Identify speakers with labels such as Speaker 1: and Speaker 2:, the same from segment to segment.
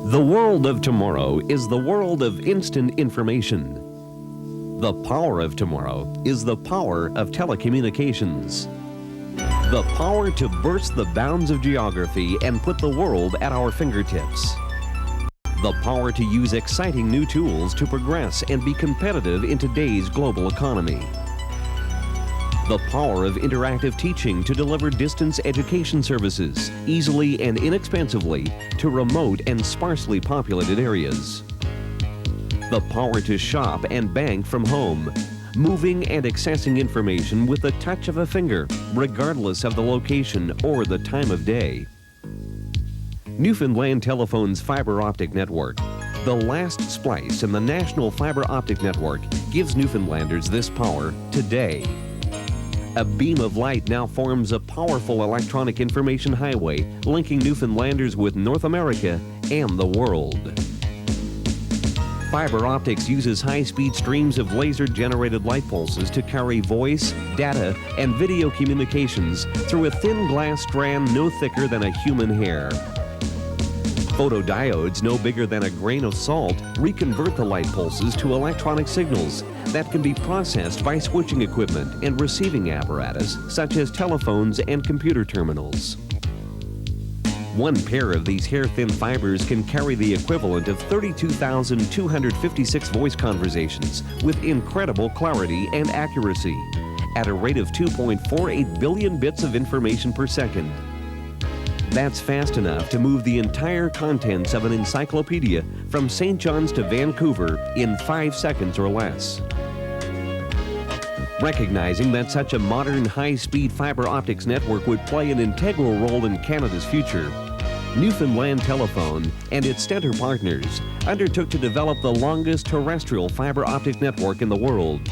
Speaker 1: The world of tomorrow is the world of instant information. The power of tomorrow is the power of telecommunications. The power to burst the bounds of geography and put the world at our fingertips. The power to use exciting new tools to progress and be competitive in today's global economy. The power of interactive teaching to deliver distance education services easily and inexpensively to remote and sparsely populated areas. The power to shop and bank from home, moving and accessing information with the touch of a finger, regardless of the location or the time of day. Newfoundland Telephone's fiber optic network, the last splice in the national fiber optic network, gives Newfoundlanders this power today. A beam of light now forms a powerful electronic information highway linking Newfoundlanders with North America and the world. Fiber optics uses high-speed streams of laser-generated light pulses to carry voice, data, and video communications through a thin glass strand no thicker than a human hair. Photodiodes no bigger than a grain of salt reconvert the light pulses to electronic signals that can be processed by switching equipment and receiving apparatus such as telephones and computer terminals. One pair of these hair-thin fibers can carry the equivalent of 32,256 voice conversations with incredible clarity and accuracy at a rate of 2.48 billion bits of information per second. That's fast enough to move the entire contents of an encyclopedia from St. John's to Vancouver in 5 seconds or less. Recognizing that such a modern high-speed fiber optics network would play an integral role in Canada's future, Newfoundland Telephone and its Stenter partners undertook to develop the longest terrestrial fiber optic network in the world,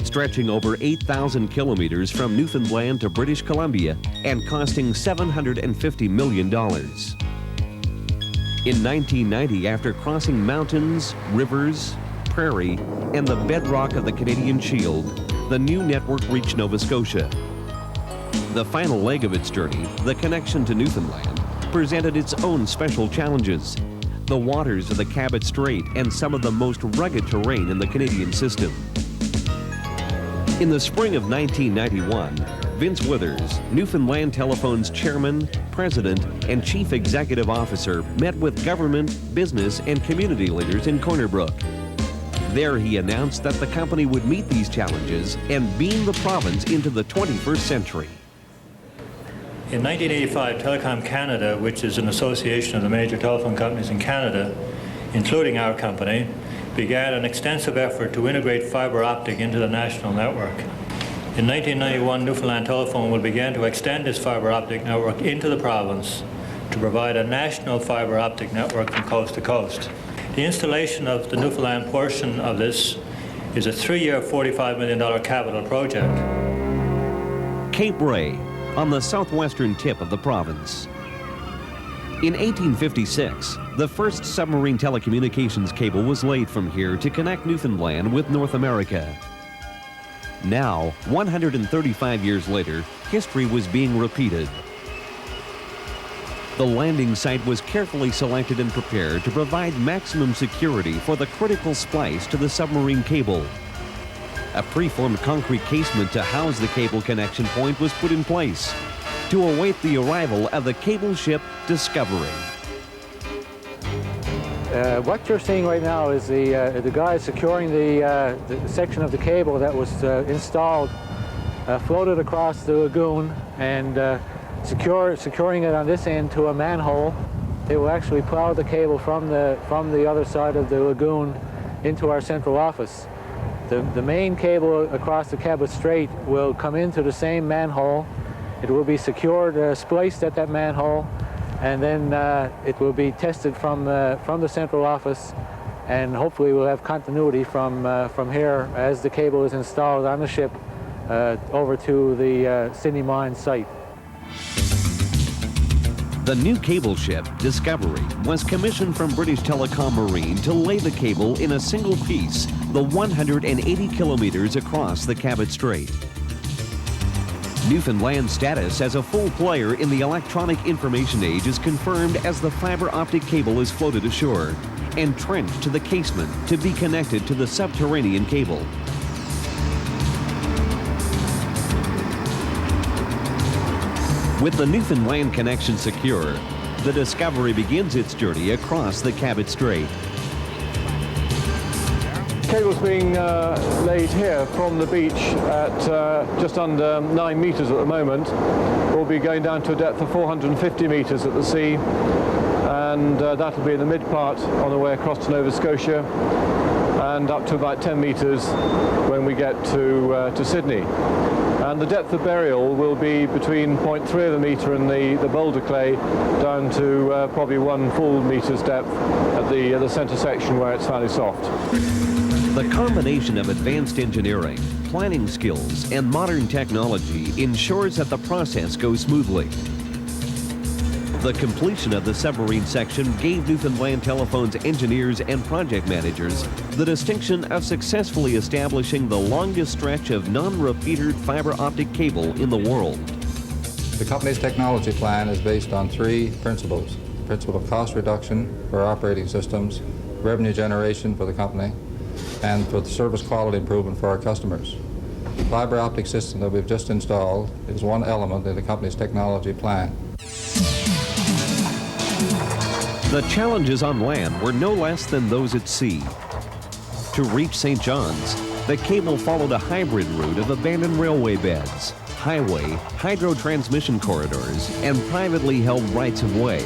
Speaker 1: stretching over 8,000 kilometers from Newfoundland to British Columbia and costing $750 million. In 1990, after crossing mountains, rivers, prairie, and the bedrock of the Canadian Shield, the new network reached Nova Scotia. The final leg of its journey, the connection to Newfoundland, presented its own special challenges. The waters of the Cabot Strait and some of the most rugged terrain in the Canadian system. In the spring of 1991, Vince Withers, Newfoundland Telephone's chairman, president, and chief executive officer, met with government, business, and community leaders in Corner Brook. There he announced that the company would meet these challenges and beam the province into the 21st century.
Speaker 2: In 1985, Telecom Canada, which is an association of the major telephone companies in Canada, including our company, began an extensive effort to integrate fiber optic into the national network. In 1991, Newfoundland Telephone will begin to extend its fiber optic network into the province to provide a national fiber optic network from coast to coast. The installation of the Newfoundland portion of this is a 3-year, $45 million capital project.
Speaker 1: Cape Ray, on the southwestern tip of the province. In 1856, the first submarine telecommunications cable was laid from here to connect Newfoundland with North America. Now, 135 years later, history was being repeated. The landing site was carefully selected and prepared to provide maximum security for the critical splice to the submarine cable. A preformed concrete casement to house the cable connection point was put in place to await the arrival of the cable ship Discovery.
Speaker 3: What you're seeing right now is the guy securing the section of the cable that was installed, floated across the lagoon, and securing it on this end to a manhole. It will actually plow the cable from the other side of the lagoon into our central office. The main cable across the Cabot Strait will come into the same manhole. It will be secured, spliced at that manhole, and then it will be tested from the central office, and hopefully we'll have continuity from here as the cable is installed on the ship over to the Sydney Mine site.
Speaker 1: The new cable ship, Discovery, was commissioned from British Telecom Marine to lay the cable in a single piece, the 180 kilometers across the Cabot Strait. Newfoundland's status as a full player in the electronic information age is confirmed as the fiber optic cable is floated ashore and trenched to the casement to be connected to the subterranean cable. With the Newfoundland connection secure, the Discovery begins its journey across the Cabot Strait.
Speaker 4: Cable's being laid here from the beach at just under 9 meters at the moment. We'll be going down to a depth of 450 meters at the sea, and that'll be in the mid part on the way across to Nova Scotia, and up to about 10 meters when we get to Sydney. And the depth of burial will be between 0.3 of a meter in the boulder clay down to probably 1 full meter's depth at the center section where it's fairly soft.
Speaker 1: The combination of advanced engineering, planning skills, and modern technology ensures that the process goes smoothly. The completion of the submarine section gave Newfoundland Telephone's engineers and project managers the distinction of successfully establishing the longest stretch of non-repeatered fiber optic cable in the world.
Speaker 5: The company's technology plan is based on 3 principles. The principle of cost reduction for operating systems, revenue generation for the company, and for the service quality improvement for our customers. The fiber optic system that we've just installed is one element in the company's technology plan.
Speaker 1: The challenges on land were no less than those at sea. To reach St. John's, the cable followed a hybrid route of abandoned railway beds, highway, hydro transmission corridors, and privately held rights-of-way.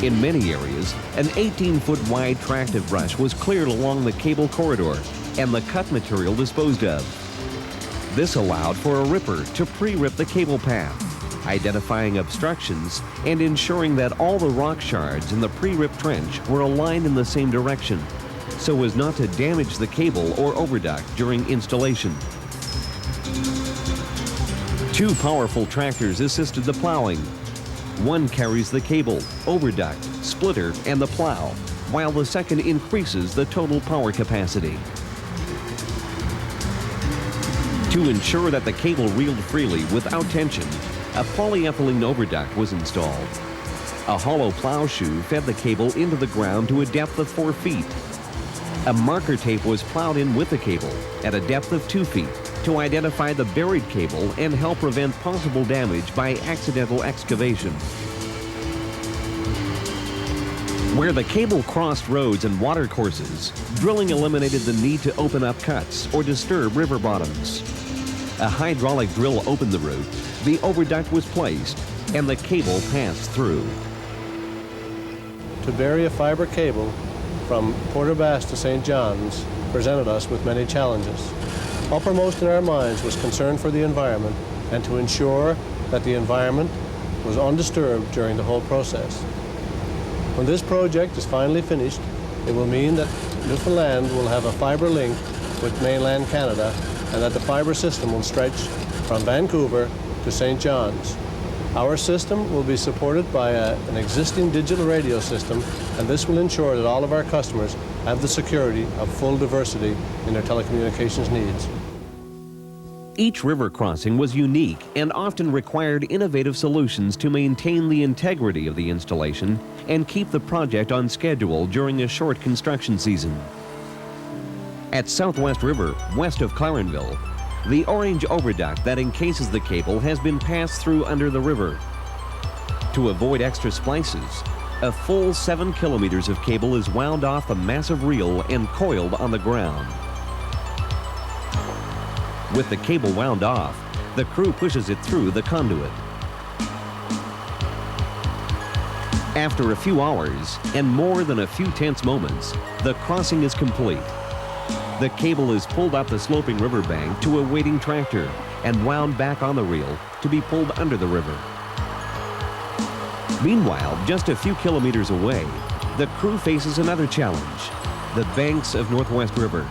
Speaker 1: In many areas, an 18-foot wide tract of brush was cleared along the cable corridor and the cut material disposed of. This allowed for a ripper to pre-rip the cable path, identifying obstructions and ensuring that all the rock shards in the pre-ripped trench were aligned in the same direction, so as not to damage the cable or overduct during installation. 2 powerful tractors assisted the plowing. One carries the cable, overduct, splitter, and the plow, while the second increases the total power capacity. To ensure that the cable reeled freely without tension, a polyethylene overduct was installed. A hollow plow shoe fed the cable into the ground to a depth of 4 feet. A marker tape was plowed in with the cable at a depth of 2 feet to identify the buried cable and help prevent possible damage by accidental excavation. Where the cable crossed roads and water courses, drilling eliminated the need to open up cuts or disturb river bottoms. A hydraulic drill opened the route, the overduct was placed, and the cable passed through.
Speaker 6: To bury a fiber cable from Port aux Basques to St. John's presented us with many challenges. Uppermost in our minds was concern for the environment and to ensure that the environment was undisturbed during the whole process. When this project is finally finished, it will mean that Newfoundland will have a fiber link with mainland Canada and that the fiber system will stretch from Vancouver to St. John's. Our system will be supported by an existing digital radio system, and this will ensure that all of our customers have the security of full diversity in their telecommunications needs.
Speaker 1: Each river crossing was unique and often required innovative solutions to maintain the integrity of the installation and keep the project on schedule during a short construction season. At Southwest River, west of Clarenville, the orange overduct that encases the cable has been passed through under the river. To avoid extra splices, a full 7 kilometers of cable is wound off a massive reel and coiled on the ground. With the cable wound off, the crew pushes it through the conduit. After a few hours and more than a few tense moments, the crossing is complete. The cable is pulled up the sloping riverbank to a waiting tractor and wound back on the reel to be pulled under the river. Meanwhile, just a few kilometers away, the crew faces another challenge: the banks of Northwest River.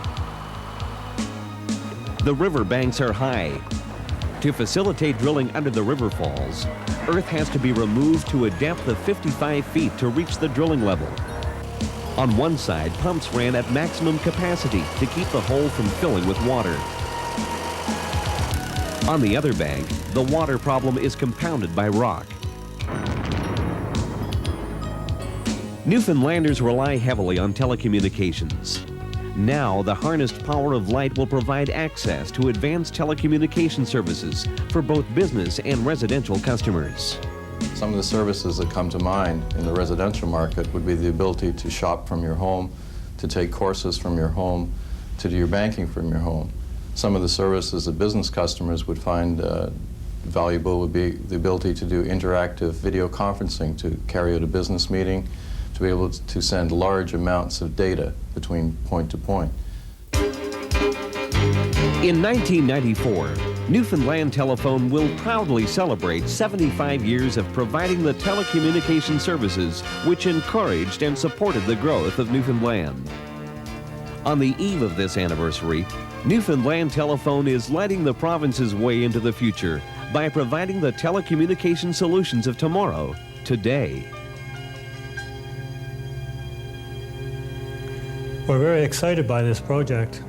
Speaker 1: The river banks are high. To facilitate drilling under the river falls, earth has to be removed to a depth of 55 feet to reach the drilling level. On one side, pumps ran at maximum capacity to keep the hole from filling with water. On the other bank, the water problem is compounded by rock. Newfoundlanders rely heavily on telecommunications. Now, the harnessed power of light will provide access to advanced telecommunication services for both business and residential customers.
Speaker 7: Some of the services that come to mind in the residential market would be the ability to shop from your home, to take courses from your home, to do your banking from your home. Some of the services that business customers would find valuable would be the ability to do interactive video conferencing, to carry out a business meeting, to be able to send large amounts of data between point to point.
Speaker 1: In 1994, Newfoundland Telephone will proudly celebrate 75 years of providing the telecommunication services which encouraged and supported the growth of Newfoundland. On the eve of this anniversary, Newfoundland Telephone is lighting the province's way into the future by providing the telecommunication solutions of tomorrow, today.
Speaker 2: We're very excited by this project.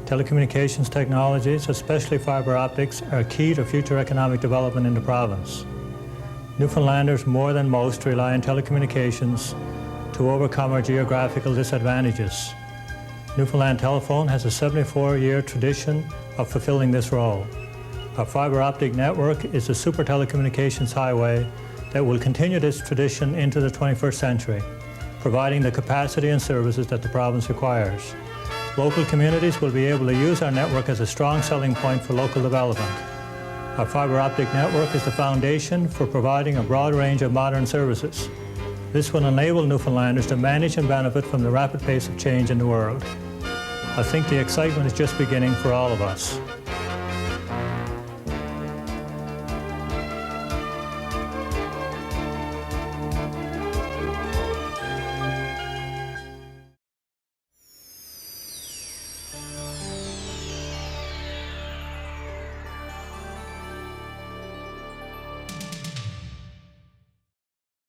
Speaker 2: Telecommunications technologies, especially fiber optics, are key to future economic development in the province. Newfoundlanders, more than most, rely on telecommunications to overcome our geographical disadvantages. Newfoundland Telephone has a 74-year tradition of fulfilling this role. Our fiber optic network is a super telecommunications highway that will continue this tradition into the 21st century, providing the capacity and services that the province requires. Local communities will be able to use our network as a strong selling point for local development. Our fiber optic network is the foundation for providing a broad range of modern services. This will enable Newfoundlanders to manage and benefit from the rapid pace of change in the world. I think the excitement is just beginning for all of us.